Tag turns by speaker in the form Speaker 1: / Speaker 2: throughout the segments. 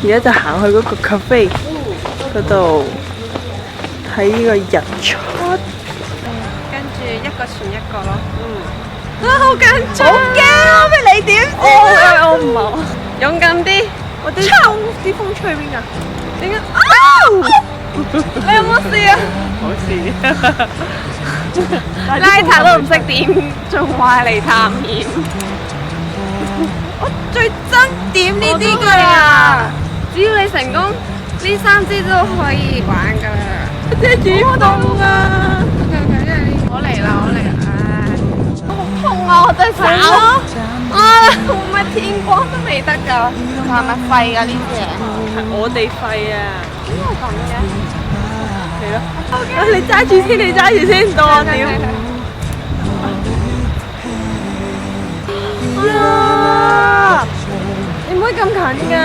Speaker 1: 而家就行去嗰個 cafe 嗰度睇呢個日出。
Speaker 2: 跟住一個傳一個咯。好緊張，
Speaker 1: 好驚啊！咩你點？我唔係。
Speaker 2: 勇敢啲。
Speaker 1: 我啲風吹邊㗎？
Speaker 2: 點解？你有冇事啊？
Speaker 1: 冇事。
Speaker 2: 拉塔都唔識點，仲話嚟探險。
Speaker 1: 我最憎點呢啲㗎啦！
Speaker 2: 只要你成功，呢3支都可以玩㗎啦。
Speaker 1: 真係幾凍啊！
Speaker 2: 我嚟啦！我好痛啊！我對手會唔會天光都未得㗎？係咪廢㗎呢啲嘢？
Speaker 1: 係我哋廢啊！
Speaker 2: 點解咁嘅？
Speaker 1: 係咯。你揸住先，你揸住先，到我點？啊！你唔可以咁近㗎。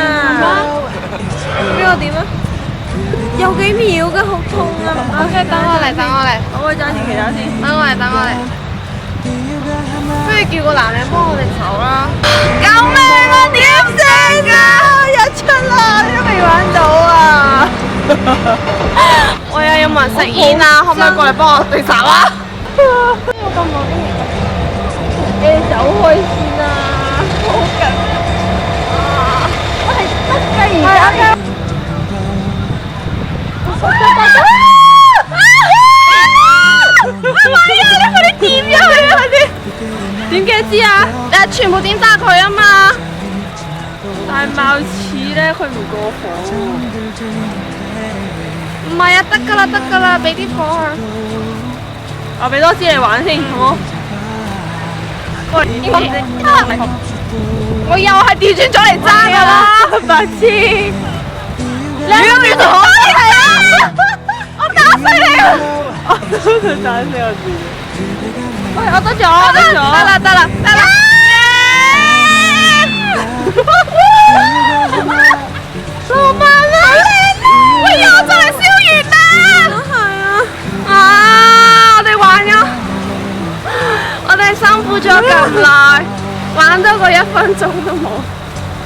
Speaker 1: 俾我點啊？有幾秒㗎，好痛啊
Speaker 2: ！OK，等我嚟，
Speaker 1: 我可以揸住其他先。
Speaker 2: 等我嚟。不如叫個男人幫我哋手啦！
Speaker 1: 救命啊！點算啊？日出啦，都未玩到啊！
Speaker 2: 我有冇人食煙啊？可唔可以過嚟幫我哋手啊？
Speaker 1: 我咁耐你走開先啊！好緊啊！我係得㗎而家。你快啲點咗佢啊！快啲！點幾支啊？
Speaker 2: 全部點炸佢啊嘛！
Speaker 1: 但係貌似咧，佢唔過火喎。
Speaker 2: 唔係啊，得㗎啦，俾啲火佢。
Speaker 1: 我俾多支你玩先，好冇？
Speaker 2: 我又係調轉咗嚟揸㗎啦，
Speaker 1: 白痴！
Speaker 2: 兩秒就可以係啊！我打死你啊！
Speaker 1: 我都打死我自己。
Speaker 2: 喂，我得咗，得啦！老闆啊！喂，我就嚟燒完啦！
Speaker 1: 係啊！
Speaker 2: 我哋玩咗，我哋辛苦咗咁耐，玩多過1分鐘都冇，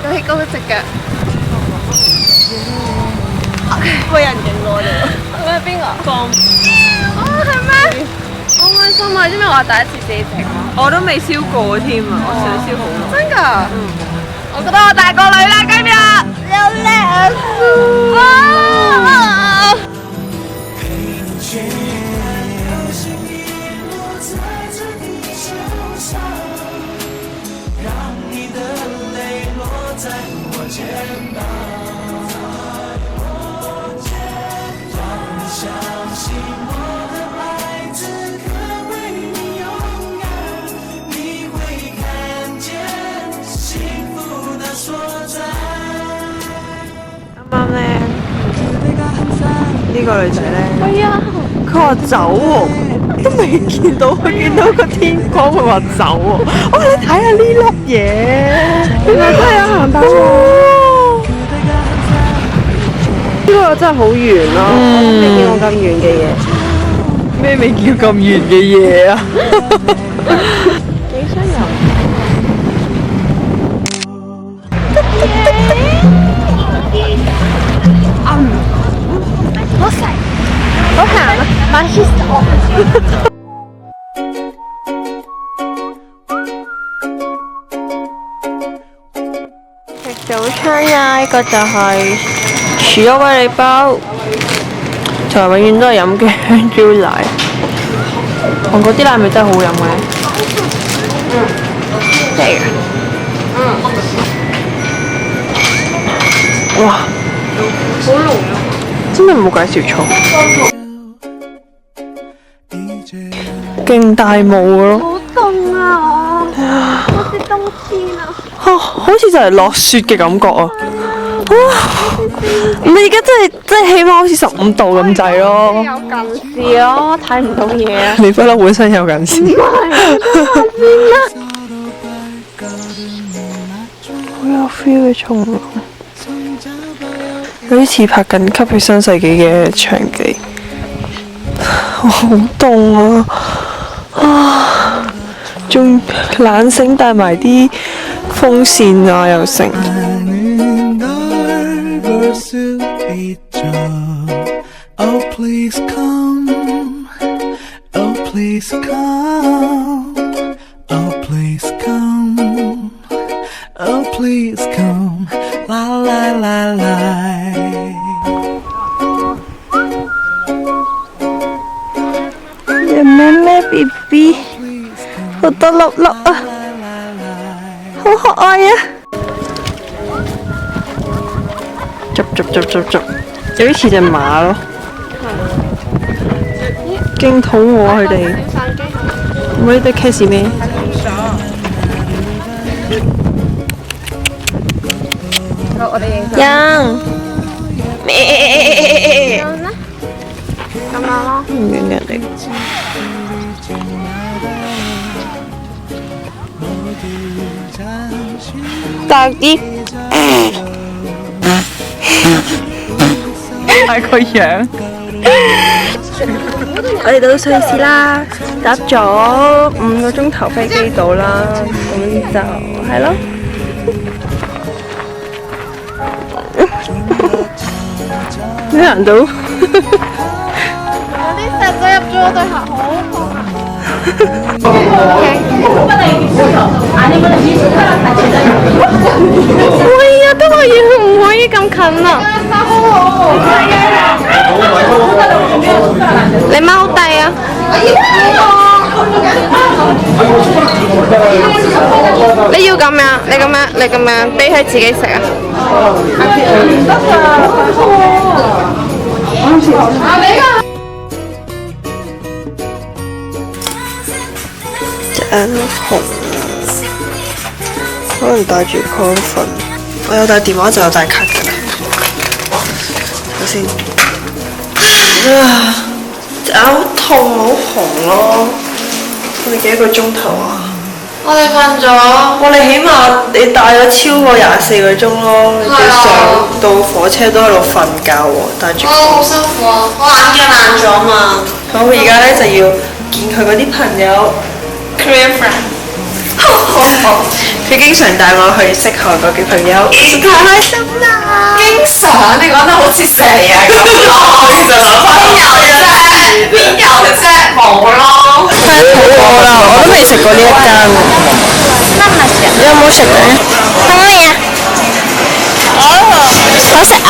Speaker 2: 有起高隻腳。
Speaker 1: 個人勁我哋。
Speaker 2: 咩邊個？
Speaker 1: 放。
Speaker 2: 係咩？好開心啊！因為我係第一次自己整，
Speaker 1: 我都未燒過添啊！我想燒好耐。
Speaker 2: 真㗎？我覺得我大個女啦，今日有靚啊！
Speaker 1: 啱啱咧，呢個女仔咧，
Speaker 2: 係啊，
Speaker 1: 佢話走喎，都未見到，佢見到個天光，佢話走喎。哇！你睇下呢粒嘢，原來真係有行板喎。呢個真係好圓咯，我未見過咁圓嘅嘢。咩未見過咁圓嘅嘢啊？
Speaker 2: 幾雙人？
Speaker 1: 好行啊，買 hit 食早餐呀！呢個就係薯優威利包，就係永遠都係飲嘅香蕉奶。韓國啲奶味真係好飲嘅。真係嘅。哇！好濃啊！真係冇介紹錯。勁大霧咯！
Speaker 2: 好凍啊！好似冬天啊！
Speaker 1: 好似就係落雪嘅感覺啊！唔係而家真係起碼好似15度咁滯咯。
Speaker 2: 有近視咯，睇唔到嘢啊！
Speaker 1: 你不嬲本身有近視。好有 feel 嘅衝浪，有啲似拍緊《吸血新世紀》嘅場景。好凍啊！仲懶醒帶埋啲風扇啊，又成。
Speaker 3: 수 있죠. Oh please come. Oh please come. Oh please come. Oh please come. La la la la.
Speaker 1: 咩 BB 好多粒粒啊，好可愛啊！捉，有啲似隻馬咯，勁肚餓啊佢哋。唔係啲 case 咩？
Speaker 2: 好，我哋影相。
Speaker 1: ยัง咩？
Speaker 2: 咁樣咯。
Speaker 1: 唔遠嘅地。大啲。係個樣。我哋到瑞士啦，搭咗5個鐘頭飛機到啦，咁就係咯。咩難度？
Speaker 2: 有啲石仔入咗我對鞋，好痛啊！喂啊，都可以，唔可以咁近啊！你踎低啊！你要咁樣，你咁樣俾佢自己食啊！
Speaker 1: 隻眼好紅，可能帶住亢奮。我有帶電話就有帶卡㗎啦。睇先。隻眼好痛，好紅咯。我哋幾多個鐘頭啊？
Speaker 2: 我哋瞓咗。
Speaker 1: 我哋起碼你帶咗超過24個鐘咯，你上到火車都喺度瞓覺喎，帶住。
Speaker 2: 好辛苦啊！我眼鏡爛咗嘛。
Speaker 1: 好，而家咧就要見佢嗰啲朋友 ，Korean friend。佢經常帶我去識韓國嘅朋友，實在太開心啦！
Speaker 2: 經常，你講得好似成日咁咯，其實邊有啫，冇咯。
Speaker 1: 太肚餓啦，我都未食過呢一間喎。你有冇食咧？可唔可以啊？想食啊？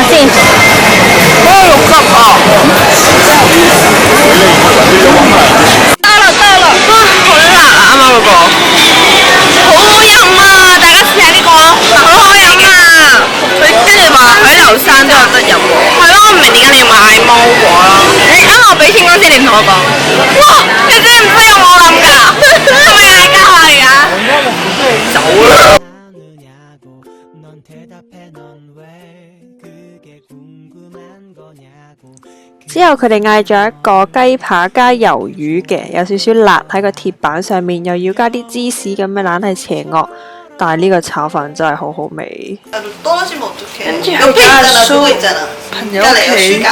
Speaker 1: 先。嗰個6粒啊！得啦，哇，好辣啊！啱啱嗰個。好好飲啊！大家試下呢個，好好飲啊！佢跟住話喺流山都有得飲喎。係咯，我唔明點解你要買芒果啦？你啱我俾錢嗰時，你唔同我講。哇！你真係唔需要我諗㗎，係咪嗌交啊而家？走啦！之後佢哋嗌咗一個雞扒加魷魚嘅，有少少辣喺個鐵板上面，又要加啲芝士咁樣，懶係邪惡。但係呢個炒飯真係好好味。跟住去咗阿蘇朋友屋企。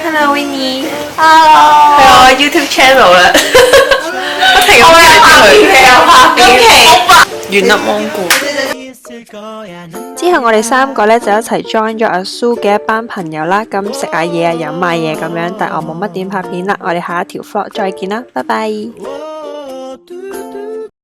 Speaker 1: Hello Winnie。Hello。去我 YouTube channel 啦。不停咁拍原粒芒果。之後我哋3個咧就一齊 join 咗阿蘇嘅一班朋友啦，咁食下嘢啊，飲下嘢咁樣，但我冇乜點拍片啦，我哋下一條 vlog 再見啦，拜拜。